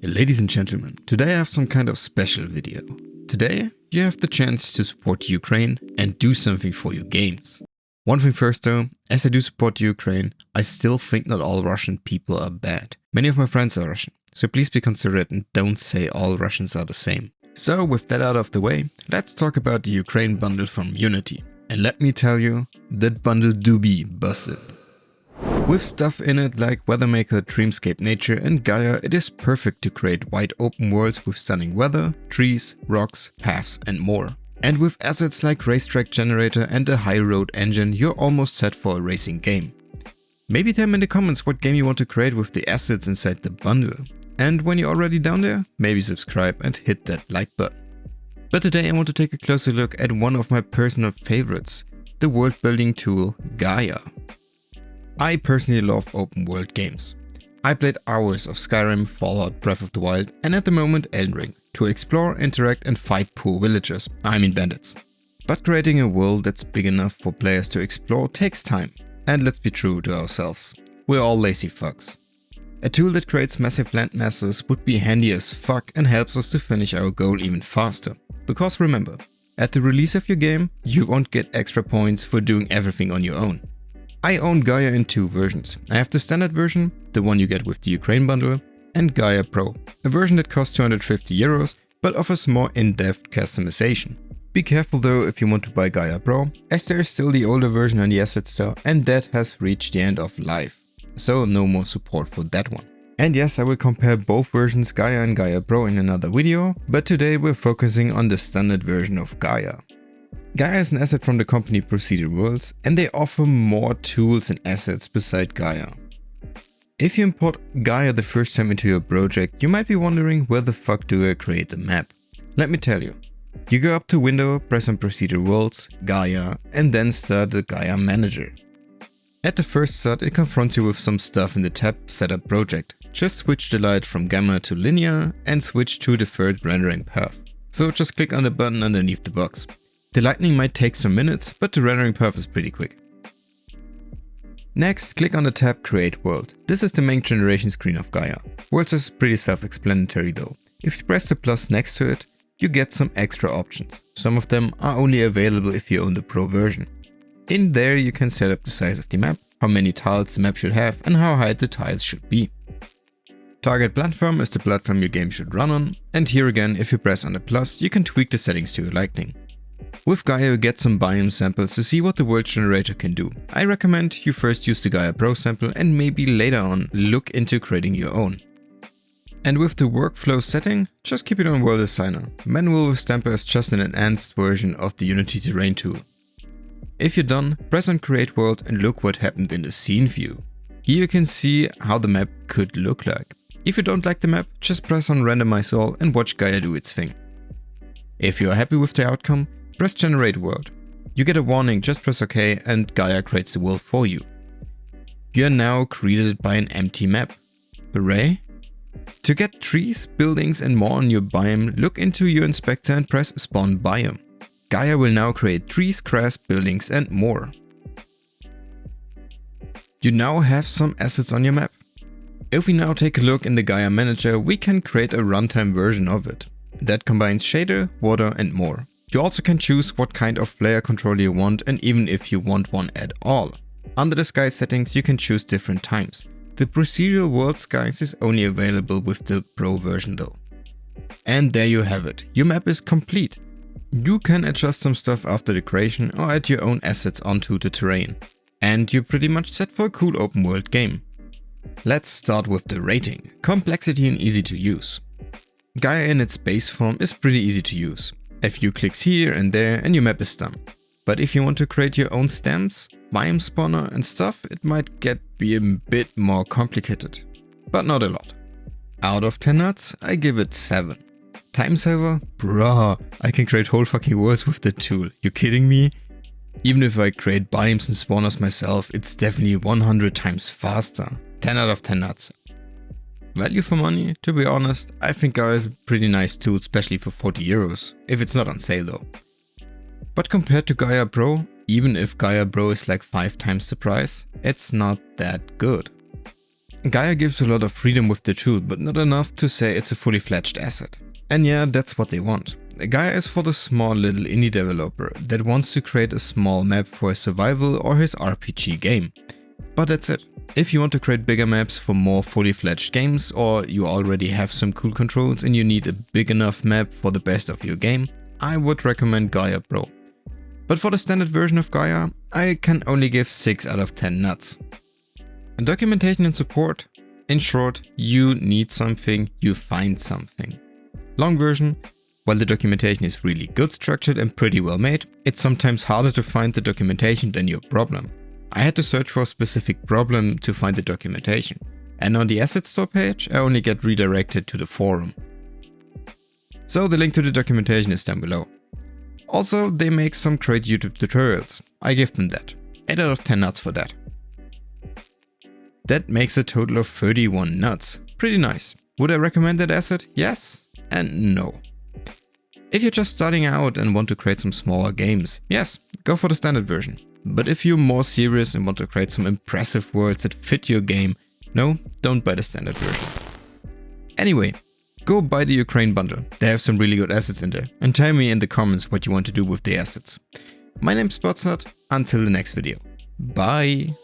Ladies and gentlemen, today I have some kind of special video. Today you have the chance to support Ukraine and do something for your games. One thing first though, as I do support Ukraine, I still think not all Russian people are bad. Many of my friends are Russian, so please be considerate and don't say all Russians are the same. So with that out of the way, let's talk about the Ukraine bundle from Unity. And let me tell you, that bundle do be busted. With stuff in it like Weathermaker, Dreamscape Nature and Gaia, it is perfect to create wide open worlds with stunning weather, trees, rocks, paths and more. And with assets like Racetrack Generator and a high road engine, you're almost set for a racing game. Maybe tell me in the comments what game you want to create with the assets inside the bundle. And when you're already down there, maybe subscribe and hit that like button. But today I want to take a closer look at one of my personal favorites, the world building tool Gaia. I personally love open world games. I played hours of Skyrim, Fallout, Breath of the Wild and at the moment Elden Ring to explore, interact and fight poor villagers, I mean bandits. But creating a world that's big enough for players to explore takes time. And let's be true to ourselves, we're all lazy fucks. A tool that creates massive land masses would be handy as fuck and helps us to finish our goal even faster. Because remember, at the release of your game, you won't get extra points for doing everything on your own. I own Gaia in two versions. I have the standard version, the one you get with the Ukraine bundle, and Gaia Pro, a version that costs €250 but offers more in-depth customization. Be careful though if you want to buy Gaia Pro, as there is still the older version on the asset store and that has reached the end of life. So no more support for that one. And yes, I will compare both versions Gaia and Gaia Pro in another video, but today we're focusing on the standard version of Gaia. Gaia is an asset from the company Procedural Worlds and they offer more tools and assets beside Gaia. If you import Gaia the first time into your project, you might be wondering where the fuck do I create a map? Let me tell you. You go up to Window, press on Procedural Worlds, Gaia and then start the Gaia Manager. At the first start it confronts you with some stuff in the tab Setup Project. Just switch the light from gamma to linear and switch to deferred rendering path. So just click on the button underneath the box. The lighting might take some minutes, but the rendering path is pretty quick. Next, click on the tab Create World. This is the main generation screen of Gaia. Worlds is pretty self-explanatory though. If you press the plus next to it, you get some extra options. Some of them are only available if you own the Pro version. In there you can set up the size of the map, how many tiles the map should have and how high the tiles should be. Target platform is the platform your game should run on, and here again if you press on the plus you can tweak the settings to your liking. With Gaia you get some biome samples to see what the world generator can do. I recommend you first use the Gaia Pro sample and maybe later on look into creating your own. And with the workflow setting, just keep it on World Designer. Manual with Stamper is just an enhanced version of the Unity terrain tool. If you're done, press on Create World and look what happened in the scene view. Here you can see how the map could look like. If you don't like the map, just press on Randomize All and watch Gaia do its thing. If you are happy with the outcome, press Generate World. You get a warning, just press OK and Gaia creates the world for you. You are now greeted by an empty map. Hooray! To get trees, buildings and more on your biome, look into your inspector and press Spawn Biome. Gaia will now create trees, grass, buildings and more. You now have some assets on your map. If we now take a look in the Gaia Manager, we can create a runtime version of it. That combines shader, water and more. You also can choose what kind of player control you want and even if you want one at all. Under the sky settings you can choose different times. The Procedural World Skies is only available with the Pro version though. And there you have it, your map is complete. You can adjust some stuff after the creation or add your own assets onto the terrain. And you're pretty much set for a cool open world game. Let's start with the rating, complexity and easy to use. Gaia in its base form is pretty easy to use. A few clicks here and there and your map is done. But if you want to create your own stamps, biome spawner and stuff, it might be a bit more complicated. But not a lot. Out of 10 nuts, I give it 7. Time saver? Bruh, I can create whole fucking worlds with the tool. You kidding me? Even if I create biomes and spawners myself, it's definitely 100 times faster. 10 out of 10 nuts. Value for money? To be honest, I think Gaia is a pretty nice tool, especially for €40, if it's not on sale though. But compared to Gaia Pro, even if Gaia Pro is like 5 times the price, it's not that good. Gaia gives a lot of freedom with the tool, but not enough to say it's a fully fledged asset. And yeah, that's what they want. Gaia is for the small little indie developer that wants to create a small map for his survival or his RPG game. But that's it. If you want to create bigger maps for more fully fledged games, or you already have some cool controls and you need a big enough map for the best of your game, I would recommend Gaia Pro. But for the standard version of Gaia, I can only give 6 out of 10 nuts. Documentation and support. In short, you need something, you find something. Long version. While the documentation is really good structured and pretty well made, it's sometimes harder to find the documentation than your problem. I had to search for a specific problem to find the documentation. And on the asset store page, I only get redirected to the forum. So the link to the documentation is down below. Also, they make some great YouTube tutorials. I give them that. 8 out of 10 nuts for that. That makes a total of 31 nuts. Pretty nice. Would I recommend that asset? Yes and no. If you're just starting out and want to create some smaller games, yes, go for the standard version. But if you're more serious and want to create some impressive worlds that fit your game, no, don't buy the standard version. Anyway, go buy the Ukraine bundle. They have some really good assets in there. And tell me in the comments what you want to do with the assets. My name's Spotsnut. Until the next video. Bye!